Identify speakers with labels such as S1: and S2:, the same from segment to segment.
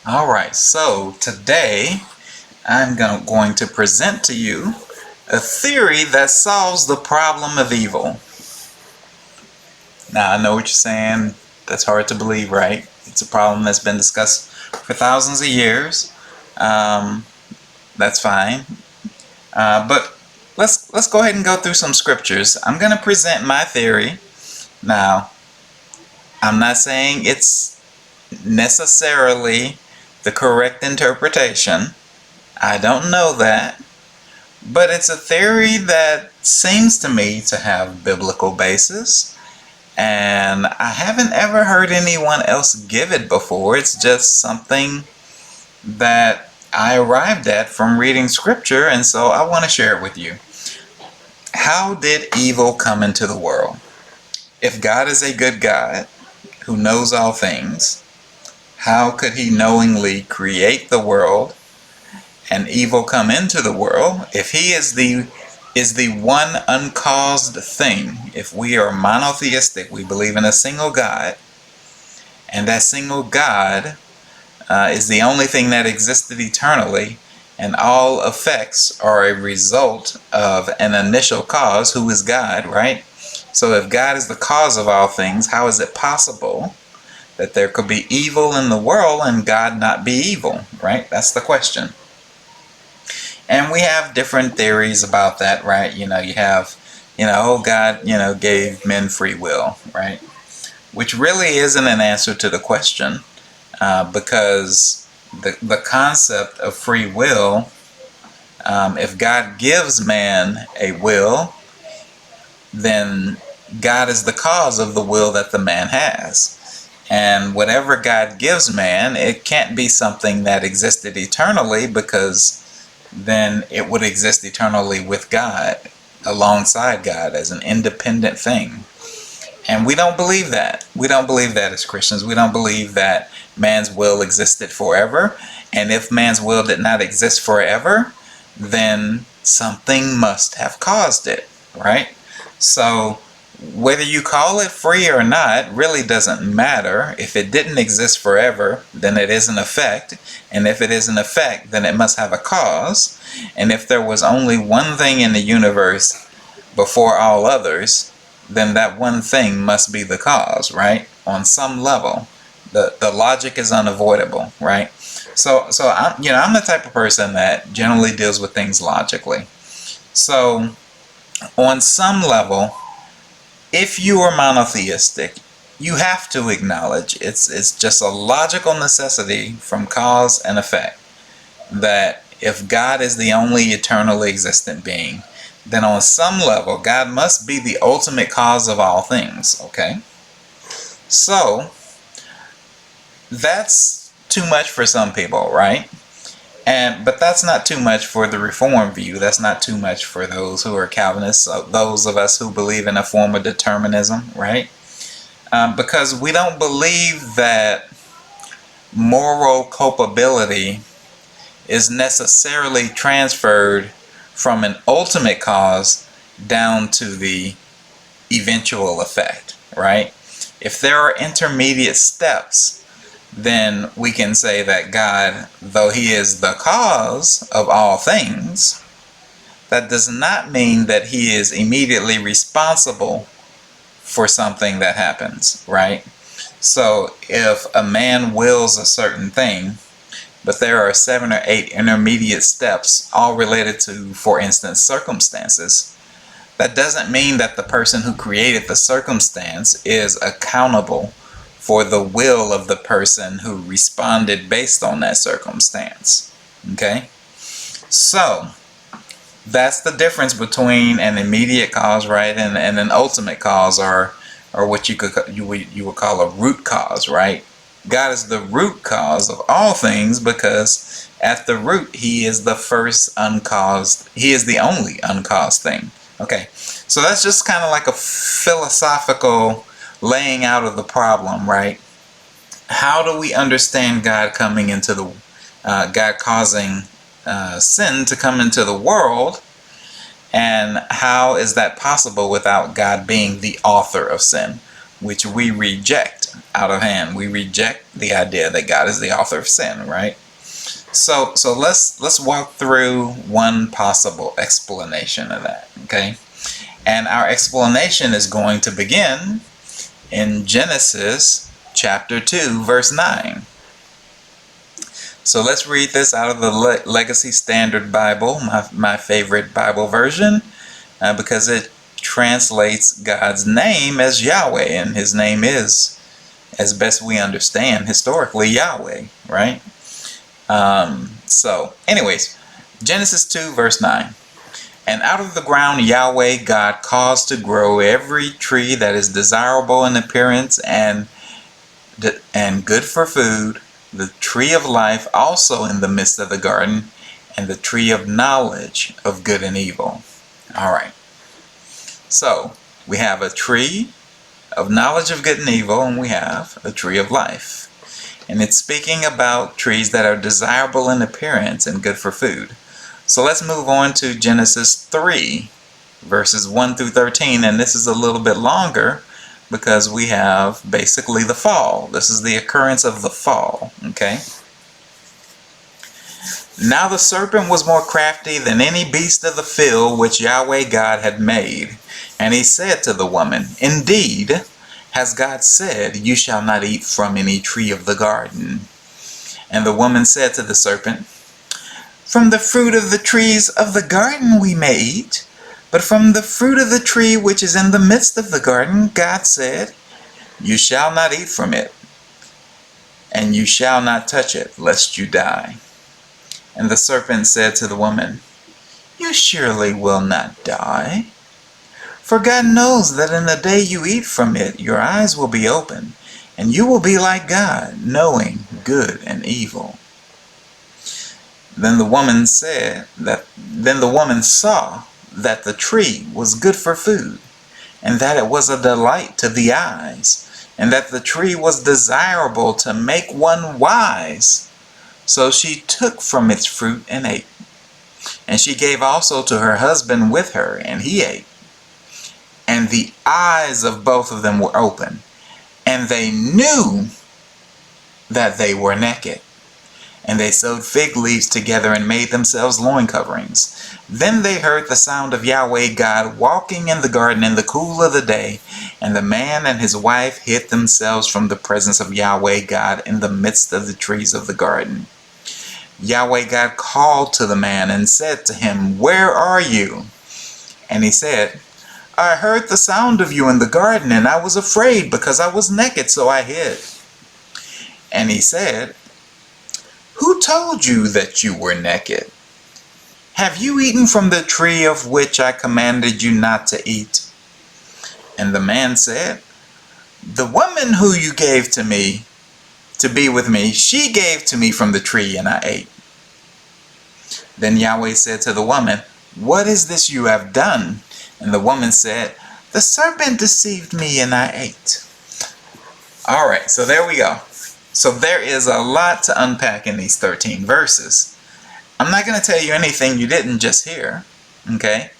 S1: Alright, so today I'm going to present to you a theory that solves the problem of evil. Now, I know what you're saying. That's hard to believe, right? It's a problem that's been discussed for thousands of years. That's fine. But let's go ahead and go through some scriptures. I'm going to present my theory. Now, I'm not saying it's necessarily the correct interpretation. I don't know that. But it's a theory that seems to me to have biblical basis. And I haven't ever heard anyone else give it before. It's just something that I arrived at from reading scripture, and so I want to share it with you. How did evil come into the world? If God is a good God who knows all things, how could he knowingly create the world and evil come into the world if he is the one uncaused thing? If we are monotheistic, we believe in a single God, and that single God is the only thing that existed eternally, and all effects are a result of an initial cause, who is God, right? So if God is the cause of all things, how is it possible that there could be evil in the world and God not be evil, right? That's the question. And we have different theories about that, right? You have, God, gave men free will, right? Which really isn't an answer to the question, because the concept of free will, if God gives man a will, then God is the cause of the will that the man has. And whatever God gives man, it can't be something that existed eternally, because then it would exist eternally with God, alongside God, as an independent thing. And we don't believe that. We don't believe that as Christians. We don't believe that man's will existed forever. And if man's will did not exist forever, then something must have caused it, right? So whether you call it free or not really doesn't matter. If it didn't exist forever, then it is an effect. And if it is an effect, then it must have a cause. And if there was only one thing in the universe before all others, then that one thing must be the cause, right? On some level, the logic is unavoidable, right? So I'm the type of person that generally deals with things logically. So on some level, if you are monotheistic, you have to acknowledge it's just a logical necessity from cause and effect that if God is the only eternally existent being, then on some level God must be the ultimate cause of all things, okay? So that's too much for some people, right? But that's not too much for the Reformed view. That's not too much for those who are Calvinists, those of us who believe in a form of determinism, right? Because we don't believe that moral culpability is necessarily transferred from an ultimate cause down to the eventual effect, right? If there are intermediate steps, then we can say that God, though he is the cause of all things, that does not mean that he is immediately responsible for something that happens, right? So if a man wills a certain thing, but there are 7 or 8 intermediate steps, all related to, for instance, circumstances, that doesn't mean that the person who created the circumstance is accountable for the will of the person who responded based on that circumstance. Okay? So that's the difference between an immediate cause, right, and an ultimate cause, or what you would call a root cause, right? God is the root cause of all things, because at the root he is the first uncaused, he is the only uncaused thing. Okay, so that's just kind of like a philosophical laying out of the problem, right? How do we understand God coming into the God causing sin to come into the world, and how is that possible without God being the author of sin, which we reject, out of hand. We reject the idea that God is the author of sin, right? So let's walk through one possible explanation of that, okay? And our explanation is going to begin in Genesis chapter 2, verse 9. So let's read this out of the Legacy Standard Bible, my favorite Bible version, because it translates God's name as Yahweh, and his name is, as best we understand historically, Yahweh, right? So anyways, Genesis 2 verse 9. And out of the ground Yahweh God caused to grow every tree that is desirable in appearance and good for food, the tree of life also in the midst of the garden, and the tree of knowledge of good and evil. All right. So we have a tree of knowledge of good and evil, and we have a tree of life. And it's speaking about trees that are desirable in appearance and good for food. So let's move on to Genesis 3, verses 1 through 13. And this is a little bit longer because we have basically the fall. This is the occurrence of the fall, okay? Now the serpent was more crafty than any beast of the field which Yahweh God had made. And he said to the woman, Indeed, has God said, You shall not eat from any tree of the garden? And the woman said to the serpent, From the fruit of the trees of the garden we may eat, but from the fruit of the tree which is in the midst of the garden, God said, You shall not eat from it, and you shall not touch it, lest you die. And the serpent said to the woman, You surely will not die. For God knows that in the day you eat from it, your eyes will be open, and you will be like God, knowing good and evil. Then the woman saw that the tree was good for food, and that it was a delight to the eyes, and that the tree was desirable to make one wise. So she took from its fruit and ate. And she gave also to her husband with her, and he ate. And the eyes of both of them were open, and they knew that they were naked. And they sewed fig leaves together and made themselves loin coverings. Then they heard the sound of Yahweh God walking in the garden in the cool of the day. And the man and his wife hid themselves from the presence of Yahweh God in the midst of the trees of the garden. Yahweh God called to the man and said to him, Where are you? And he said, I heard the sound of you in the garden, and I was afraid because I was naked, so I hid. And he said, Who told you that you were naked? Have you eaten from the tree of which I commanded you not to eat? And the man said, The woman who you gave to me to be with me, she gave to me from the tree, and I ate. Then Yahweh said to the woman, What is this you have done? And the woman said, The serpent deceived me, and I ate. All right, so there we go. So there is a lot to unpack in these 13 verses. I'm not going to tell you anything you didn't just hear, okay?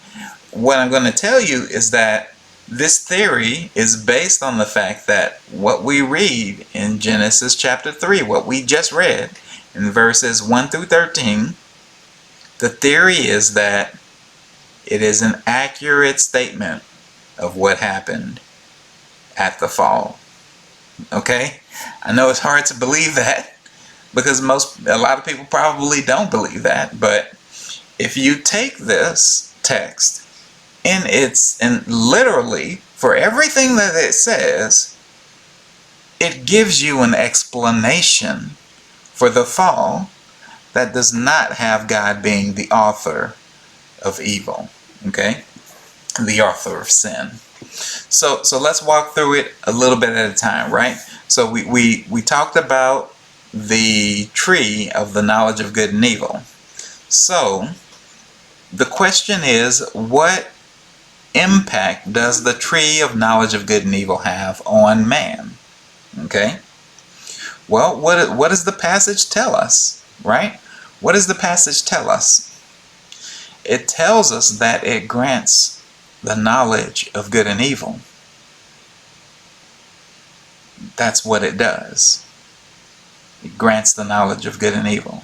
S1: What I'm going to tell you is that this theory is based on the fact that what we read in Genesis chapter 3, what we just read in verses 1 through 13, the theory is that it is an accurate statement of what happened at the fall. Okay? I know it's hard to believe that because a lot of people probably don't believe that, but if you take this text and literally for everything that it says, it gives you an explanation for the fall that does not have God being the author of evil, okay? The author of sin. So let's walk through it a little bit at a time, right? So we talked about the tree of the knowledge of good and evil. So the question is, what impact does the tree of knowledge of good and evil have on man? Okay? Well, what does the passage tell us, right? What does the passage tell us? It tells us that it grants the knowledge of good and evil. That's what it does. It grants the knowledge of good and evil.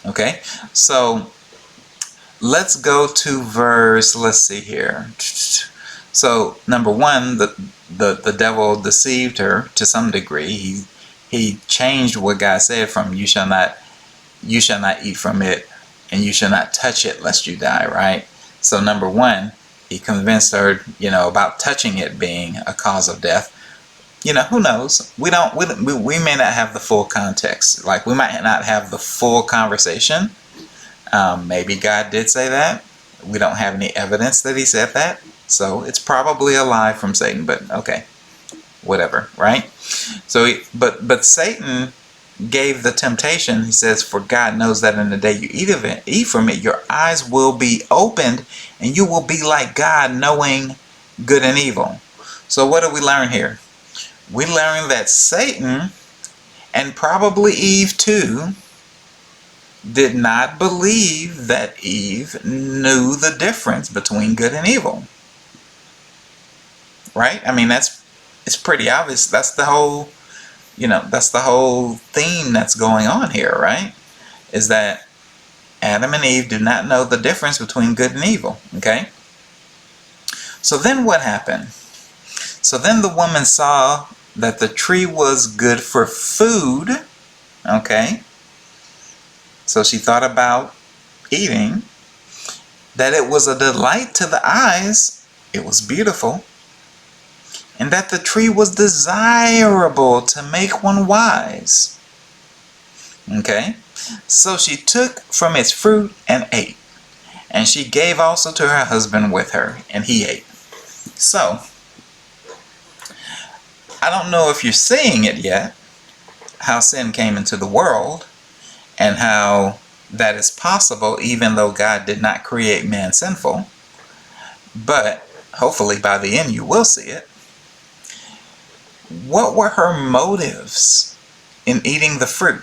S1: Okay, so let's go to verse, let's see here. So number one, the devil deceived her to some degree. He changed what God said from you shall not eat from it, and you shall not touch it lest you die, right? So number one, he convinced her, about touching it being a cause of death. Who knows? We may not have the full context. Like, we might not have the full conversation. Maybe God did say that. We don't have any evidence that he said that. So it's probably a lie from Satan, but okay, whatever, right? So, but Satan gave the temptation. He says, for God knows that in the day you eat from it, your eyes will be opened and you will be like God, knowing good and evil. So what do we learn here? We learn that Satan, and probably Eve too, did not believe that Eve knew the difference between good and evil. Right? I mean, it's pretty obvious. That's the whole, that's the whole theme that's going on here, right? Is that Adam and Eve do not know the difference between good and evil. Okay? So then what happened? So then the woman saw that the tree was good for food. Okay? So she thought about eating, that it was a delight to the eyes, it was beautiful, and that the tree was desirable to make one wise. Okay? So she took from its fruit and ate, and she gave also to her husband with her, and he ate. So, I don't know if you're seeing it yet, how sin came into the world, and how that is possible even though God did not create man sinful. But hopefully by the end you will see it. What were her motives in eating the fruit?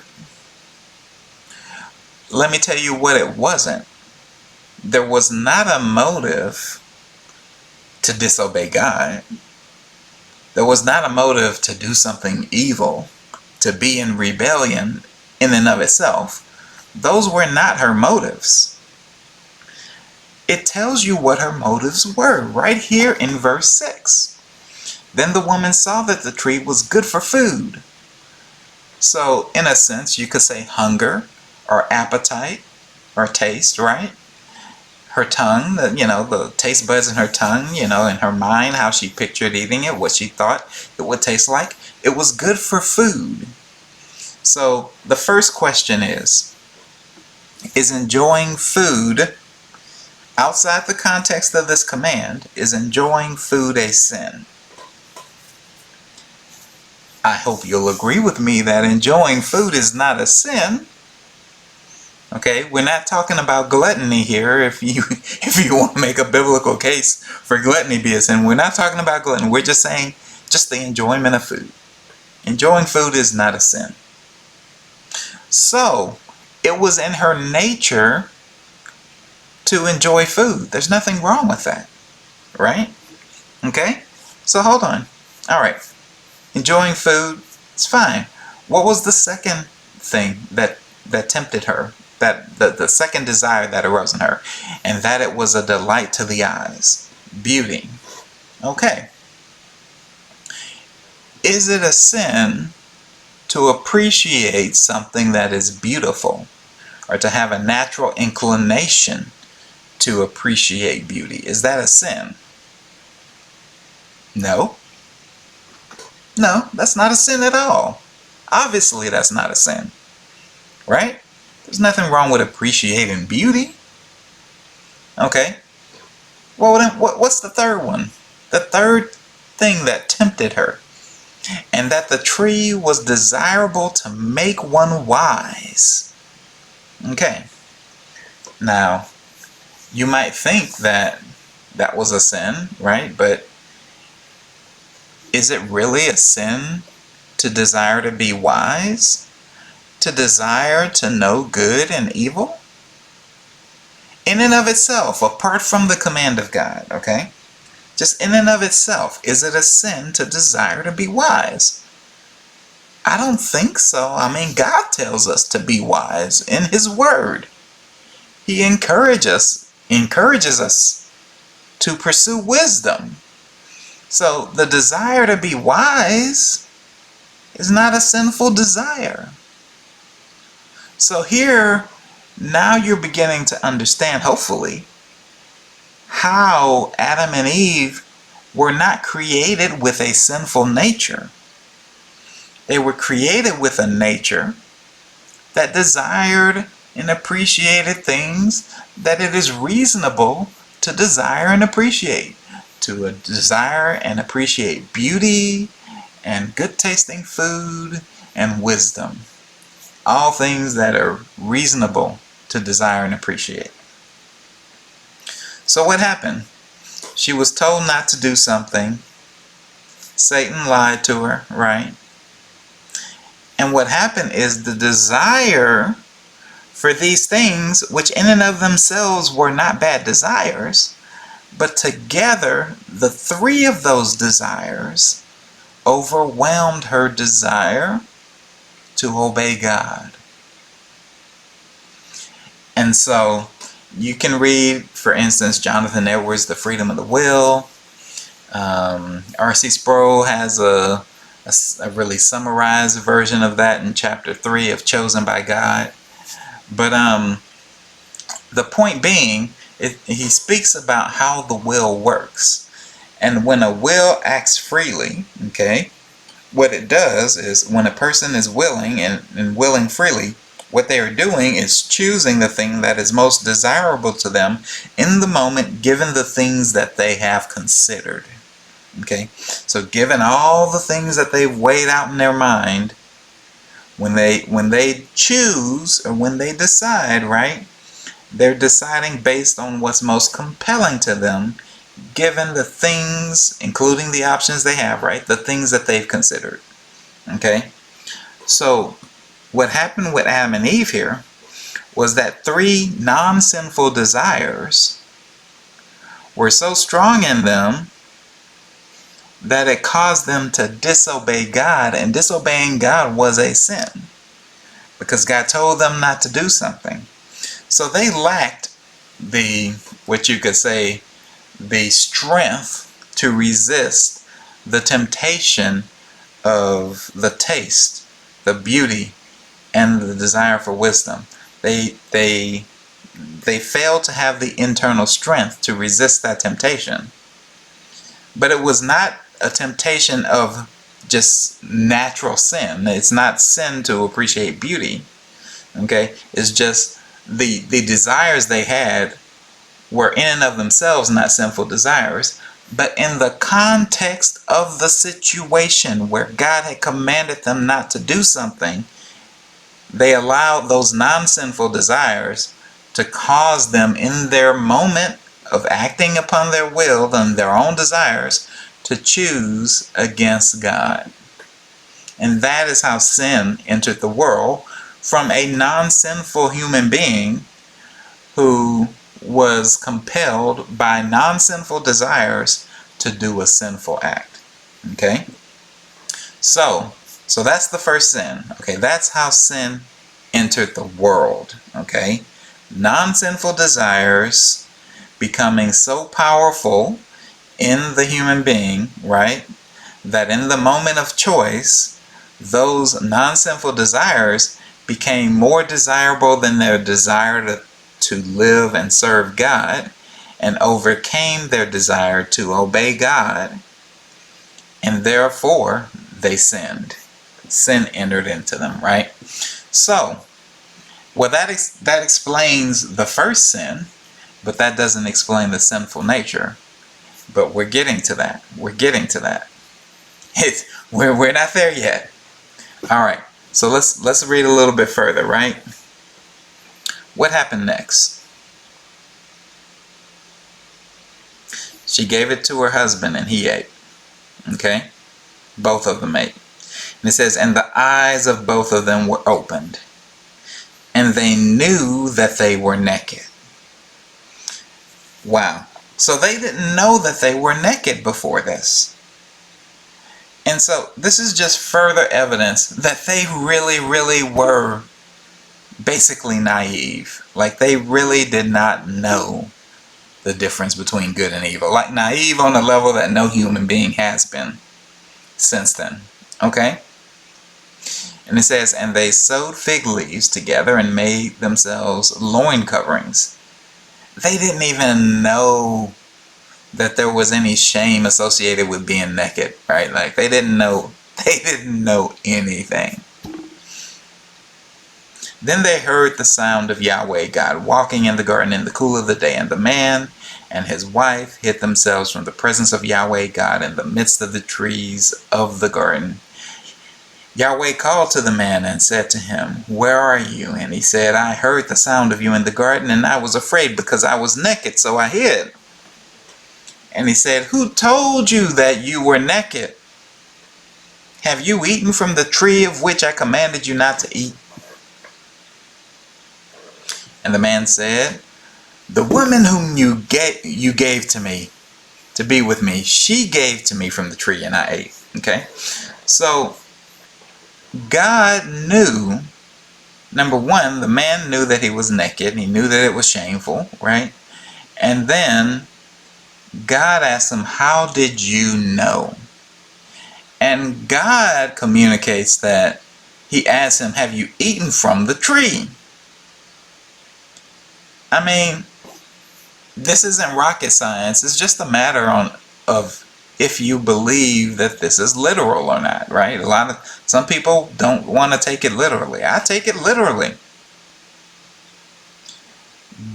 S1: Let me tell you what it wasn't. There was not a motive to disobey God. There was not a motive to do something evil, to be in rebellion in and of itself. Those were not her motives. It tells you what her motives were right here in verse 6. Then the woman saw that the tree was good for food. So in a sense, you could say hunger or appetite or taste, right? Her tongue, the taste buds in her tongue, in her mind, how she pictured eating it, what she thought it would taste like. It was good for food. So the first question is enjoying food outside the context of this command, is enjoying food a sin? I hope you'll agree with me that enjoying food is not a sin. Okay, we're not talking about gluttony here. If you want to make a biblical case for gluttony be a sin, we're not talking about gluttony. We're just saying just the enjoyment of food. Enjoying food is not a sin. So it was in her nature to enjoy food. There's nothing wrong with that, right? Okay, so hold on. All right, enjoying food, it's fine. What was the second thing that tempted her? That the second desire that arose in her, and that it was a delight to the eyes, beauty. Okay. Is it a sin to appreciate something that is beautiful, or to have a natural inclination to appreciate beauty? Is that a sin? No. No, that's not a sin at all. Obviously, that's not a sin, right? There's nothing wrong with appreciating beauty. Okay. Well, then, what's the third one? The third thing that tempted her, and that the tree was desirable to make one wise. Okay. Now, you might think that that was a sin, right? But is it really a sin to desire to be wise? To desire to know good and evil? In and of itself, apart from the command of God, okay? Just in and of itself, is it a sin to desire to be wise? I don't think so. I mean, God tells us to be wise in His Word. He encourages us to pursue wisdom. So the desire to be wise is not a sinful desire. So here, now you're beginning to understand, hopefully, how Adam and Eve were not created with a sinful nature. They were created with a nature that desired and appreciated things that it is reasonable to desire and appreciate. To desire and appreciate beauty and good tasting food and wisdom. All things that are reasonable to desire and appreciate. So what happened? She was told not to do something. Satan lied to her, right? And what happened is the desire for these things, which in and of themselves were not bad desires, but together the three of those desires overwhelmed her desire to obey God. And so you can read, for instance, Jonathan Edwards' The Freedom of the Will. R.C. Sproul has a really summarized version of that in chapter 3 of Chosen by God. But the point being, he speaks about how the will works. And when a will acts freely, okay, what it does is when a person is willing and willing freely, what they are doing is choosing the thing that is most desirable to them in the moment, given the things that they have considered. Okay, so given all the things that they've weighed out in their mind, when they choose or when they decide, right, they're deciding based on what's most compelling to them, given the things, including the options they have, right, the things that they've considered. Okay, so what happened with Adam and Eve here was that three non-sinful desires were so strong in them that it caused them to disobey God, and disobeying God was a sin because God told them not to do something. So they lacked what you could say, the strength to resist the temptation of the taste, the beauty, and the desire for wisdom. They failed to have the internal strength to resist that temptation. But it was not a temptation of just natural sin. It's not sin to appreciate beauty. Okay? It's just the desires they had were in and of themselves not sinful desires, but in the context of the situation where God had commanded them not to do something, they allowed those non-sinful desires to cause them in their moment of acting upon their will and their own desires to choose against God. And that is how sin entered the world from a non-sinful human being who was compelled by non-sinful desires to do a sinful act. Okay? So that's the first sin. Okay, that's how sin entered the world. Okay? Non-sinful desires becoming so powerful in the human being, right, that in the moment of choice, those non-sinful desires became more desirable than their desire to live and serve God, and overcame their desire to obey God, and therefore they sinned. Sin entered into them, right? So, well, that explains the first sin, but that doesn't explain the sinful nature. But we're getting to that. We're getting to that. We're not there yet. All right. So let's read a little bit further, right? What happened next? She gave it to her husband and he ate. Okay? Both of them ate. And it says, and the eyes of both of them were opened, and they knew that they were naked. Wow. So they didn't know that they were naked before this. And so this is just further evidence that they really, really were basically naive. Like they really did not know the difference between good and evil. Like naive on a level that no human being has been since then. Okay? And it says, and they sewed fig leaves together and made themselves loin coverings. They didn't even know that there was any shame associated with being naked, right? Like they didn't know anything. Then they heard the sound of Yahweh God walking in the garden in the cool of the day, and the man and his wife hid themselves from the presence of Yahweh God in the midst of the trees of the garden. Yahweh called to the man and said to him, where are you? And he said, I heard the sound of you in the garden, and I was afraid because I was naked, so I hid. And he said, who told you that you were naked? Have you eaten from the tree of which I commanded you not to eat? And the man said, the woman whom you gave to me to be with me, she gave to me from the tree and I ate. Okay? So God knew, number one, the man knew that he was naked. He knew that it was shameful, right? And then God asked him, how did you know? And God communicates that he asked him, have you eaten from the tree? I mean, this isn't rocket science. It's just a matter of if you believe that this is literal or not, right? Some people don't want to take it literally. I take it literally.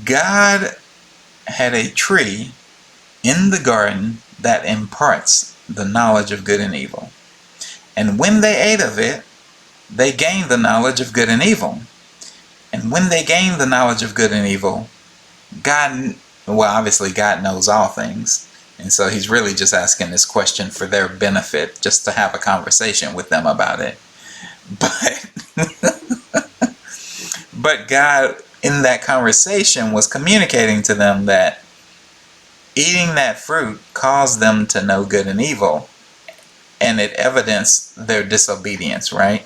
S1: God had a tree in the garden that imparts the knowledge of good and evil. And when they ate of it, they gained the knowledge of good and evil. And when they gained the knowledge of good and evil, obviously God knows all things. And so he's really just asking this question for their benefit, just to have a conversation with them about it. But God, in that conversation, was communicating to them that eating that fruit caused them to know good and evil. And it evidenced their disobedience, right?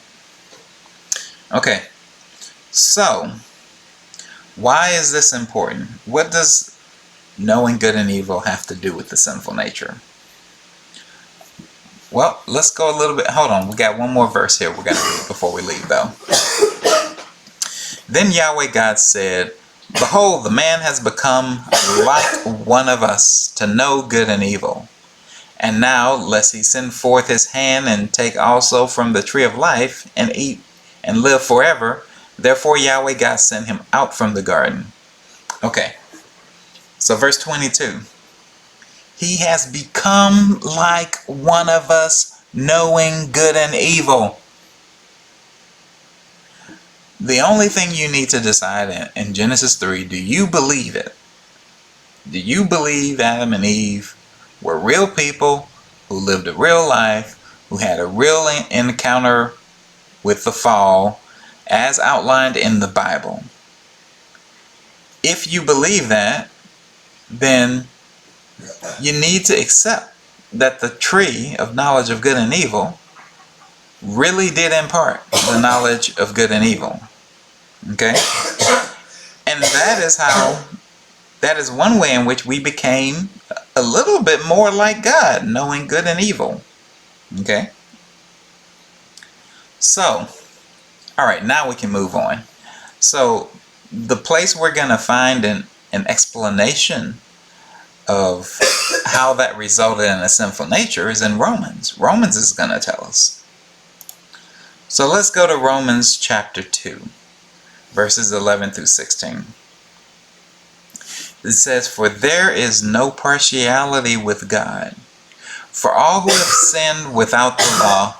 S1: Okay, so why is this important? What does knowing good and evil have to do with the sinful nature? Well, let's go a little bit. Hold on, we got one more verse here we're going to read before we leave, though. Then Yahweh God said, behold, the man has become like one of us to know good and evil. And now, lest he send forth his hand and take also from the tree of life and eat and live forever, therefore Yahweh God sent him out from the garden. Okay, so verse 22. He has become like one of us, knowing good and evil. The only thing you need to decide in Genesis 3, do you believe it? Do you believe Adam and Eve were real people who lived a real life, who had a real encounter with the fall as outlined in the Bible? If you believe that, then you need to accept that the tree of knowledge of good and evil really did impart the knowledge of good and evil. Okay? And that is one way in which we became a little bit more like God, knowing good and evil. Okay? So, alright, now we can move on. So, the place we're going to find an explanation of how that resulted in a sinful nature is in Romans. Romans is going to tell us. So let's go to Romans chapter 2, verses 11 through 16. It says, for there is no partiality with God. For all who have sinned without the law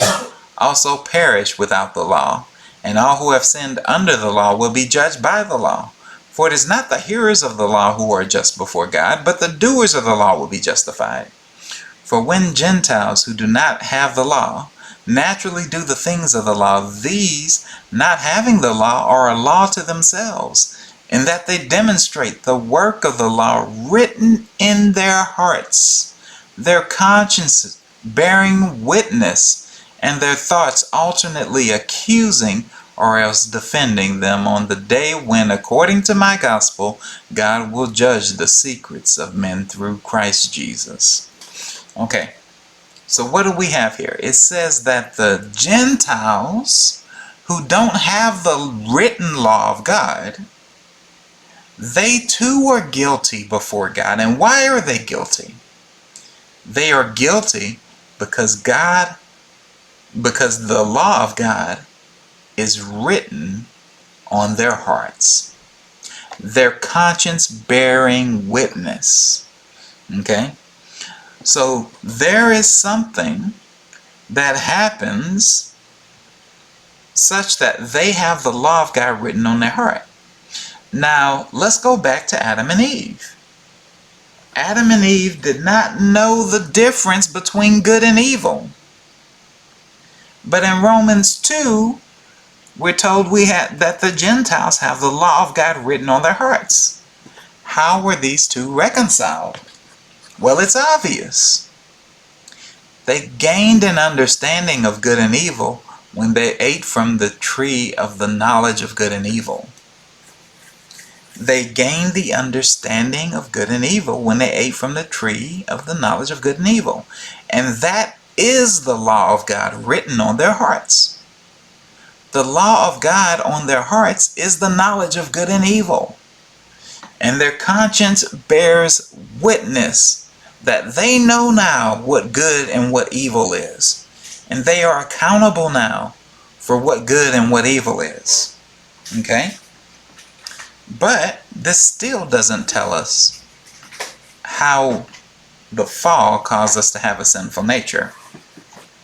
S1: also perish without the law, and all who have sinned under the law will be judged by the law. For it is not the hearers of the law who are just before God, but the doers of the law will be justified. For when Gentiles who do not have the law naturally do the things of the law, these, not having the law, are a law to themselves, in that they demonstrate the work of the law written in their hearts. Their consciences bearing witness, and their thoughts alternately accusing or else defending them on the day when, according to my gospel, God will judge the secrets of men through Christ Jesus. Okay, so what do we have here? It says that the Gentiles who don't have the written law of God, they too are guilty before God. And why are they guilty? They are guilty because the law of God is written on their hearts. Their conscience bearing witness. Okay? So there is something that happens such that they have the law of God written on their heart. Now, let's go back to Adam and Eve. Adam and Eve did not know the difference between good and evil. But in Romans 2, we're told that the Gentiles have the law of God written on their hearts. How were these two reconciled? Well, it's obvious. They gained an understanding of good and evil when they ate from the tree of the knowledge of good and evil. They gained the understanding of good and evil when they ate from the tree of the knowledge of good and evil. And that is the law of God written on their hearts. The law of God on their hearts is the knowledge of good and evil. And their conscience bears witness that they know now what good and what evil is. And they are accountable now for what good and what evil is. Okay? But this still doesn't tell us how the fall caused us to have a sinful nature.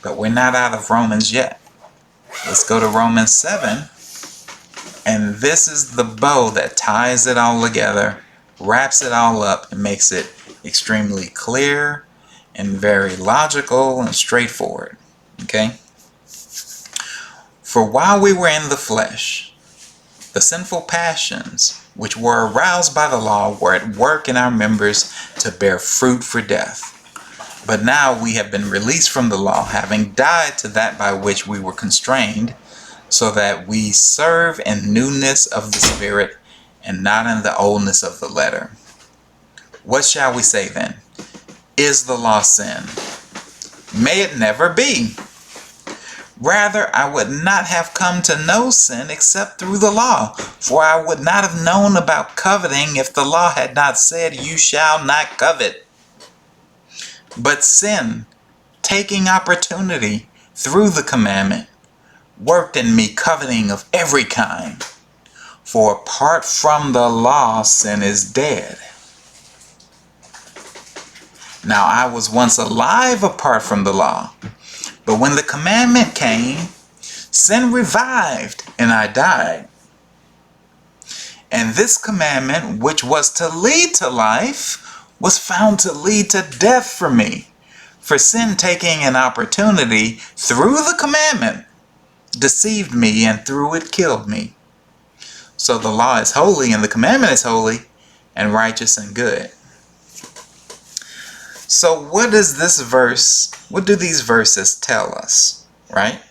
S1: But we're not out of Romans yet. Let's go to Romans 7. And this is the bow that ties it all together, wraps it all up, and makes it extremely clear and very logical and straightforward. Okay? For while we were in the flesh, the sinful passions which were aroused by the law were at work in our members to bear fruit for death. But now we have been released from the law, having died to that by which we were constrained, so that we serve in newness of the Spirit and not in the oldness of the letter. What shall we say then? Is the law sin? May it never be. Rather, I would not have come to know sin except through the law, for I would not have known about coveting if the law had not said, "You shall not covet." But sin, taking opportunity through the commandment, worked in me coveting of every kind. For apart from the law, sin is dead. Now I was once alive apart from the law, but when the commandment came, sin revived and I died. And this commandment, which was to lead to life, was found to lead to death for me. For sin, taking an opportunity through the commandment, deceived me, and through it killed me. So the law is holy and the commandment is holy and righteous and good. So what do these verses tell us, right?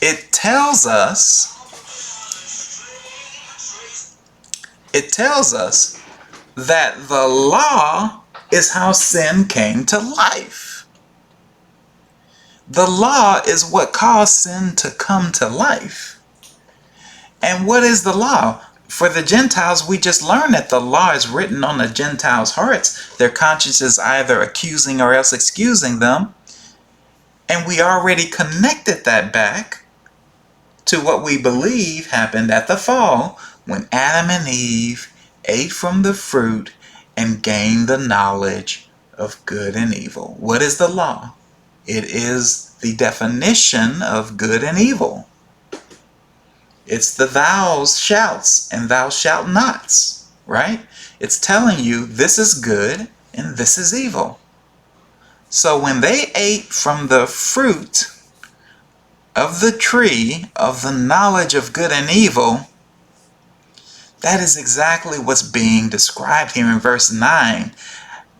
S1: It tells us that the law is how sin came to life. The law is what caused sin to come to life. And what is the law? For the Gentiles, we just learned that the law is written on the Gentiles' hearts. Their conscience is either accusing or else excusing them. And we already connected that back to what we believe happened at the fall, when Adam and Eve ate from the fruit and gained the knowledge of good and evil. What is the law? It is the definition of good and evil. It's the thou shalt and thou shalt nots, right? It's telling you this is good and this is evil. So when they ate from the fruit of the tree of the knowledge of good and evil, that is exactly what's being described here in verse 9.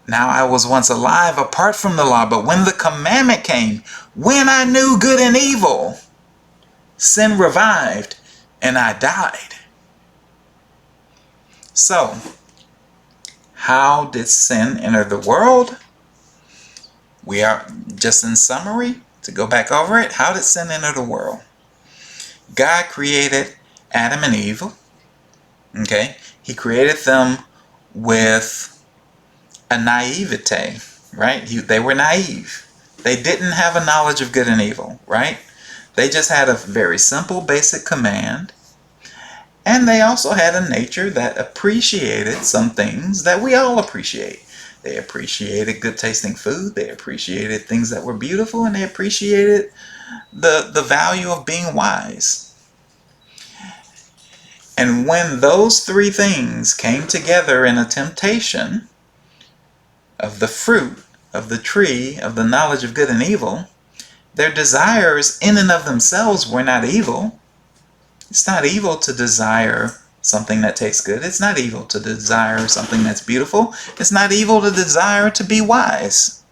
S1: Now I was once alive apart from the law, but when the commandment came, when I knew good and evil, sin revived and I died. So, how did sin enter the world? We are, just in summary, to go back over it, how did sin enter the world? God created Adam and Eve. Okay, he created them with a naivete, right? They were naive. They didn't have a knowledge of good and evil, right? They just had a very simple, basic command. And they also had a nature that appreciated some things that we all appreciate. They appreciated good tasting food. They appreciated things that were beautiful. And they appreciated the value of being wise. And when those three things came together in a temptation of the fruit of the tree of the knowledge of good and evil, their desires in and of themselves were not evil. It's not evil to desire something that tastes good. It's not evil to desire something that's beautiful. It's not evil to desire to be wise.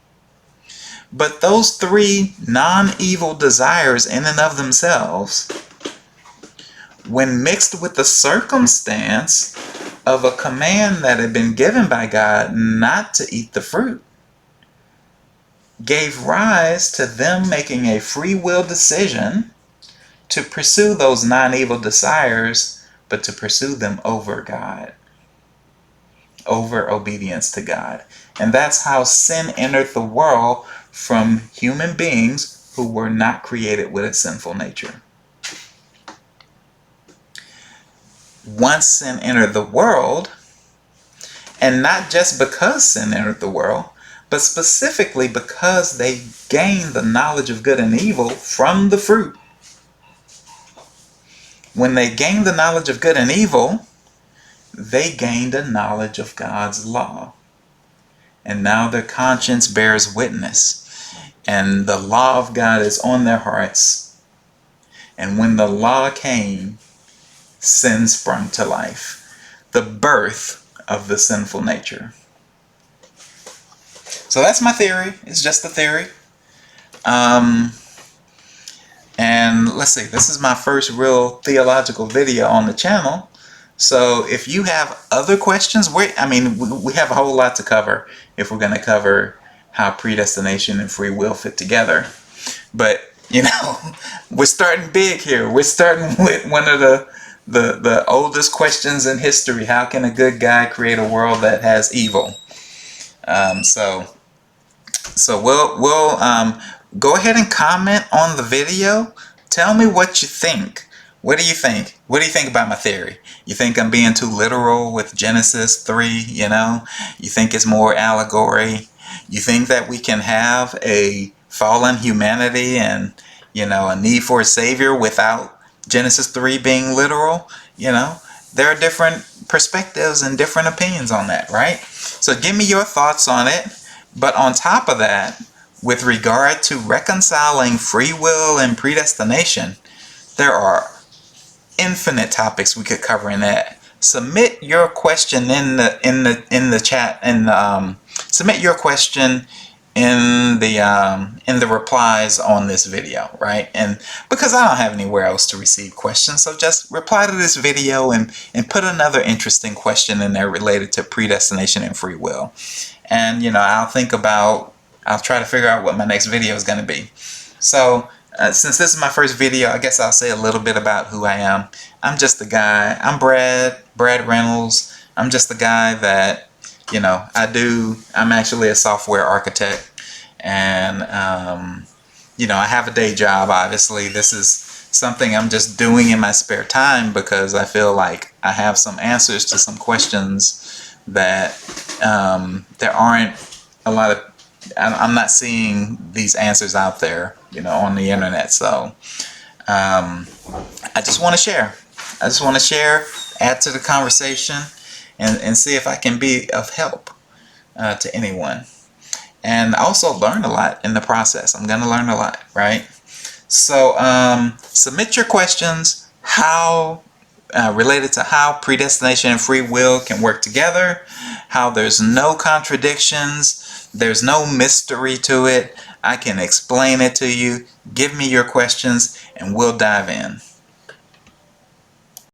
S1: But those three non-evil desires in and of themselves, when mixed with the circumstance of a command that had been given by God not to eat the fruit, gave rise to them making a free will decision to pursue those non-evil desires, but to pursue them over God, over obedience to God. And that's how sin entered the world from human beings who were not created with a sinful nature. Once sin entered the world, and not just because sin entered the world, but specifically because they gained the knowledge of good and evil from the fruit. When they gained the knowledge of good and evil, they gained a knowledge of God's law. And now their conscience bears witness. And the law of God is on their hearts. And when the law came, sin sprung to life. The birth of the sinful nature. So that's my theory. It's just a theory. And let's see, this is my first real theological video on the channel. So if you have other questions, we have a whole lot to cover if we're going to cover how predestination and free will fit together. But, we're starting big here. We're starting with one of the oldest questions in history. How can a good guy create a world that has evil? So we'll go ahead and comment on the video. Tell me what you think. What do you think? What do you think about my theory? You think I'm being too literal with Genesis 3, You think it's more allegory? You think that we can have a fallen humanity and, a need for a savior without Genesis 3 being literal? There are different perspectives and different opinions on that, right? So give me your thoughts on it. But on top of that, with regard to reconciling free will and predestination, there are infinite topics we could cover in that. Submit your question in the chat, and submit your question in the replies on this video, right? And because I don't have anywhere else to receive questions, so just reply to this video and put another interesting question in there related to predestination and free will. And I'll try to figure out what my next video is going to be. So since this is my first video, I guess I'll say a little bit about who I am. I'm just a guy. I'm Brad Reynolds. I'm just a guy that, I'm actually a software architect. And, I have a day job, obviously. This is something I'm just doing in my spare time because I feel like I have some answers to some questions that there aren't a lot of, I'm not seeing these answers out there, on the internet. So I just want to share. Add to the conversation, and see if I can be of help to anyone. And also learn a lot in the process. I'm going to learn a lot, right? So submit your questions. How related to how predestination and free will can work together, how there's no contradictions, there's no mystery to it. I can explain it to you. Give me your questions and we'll dive in.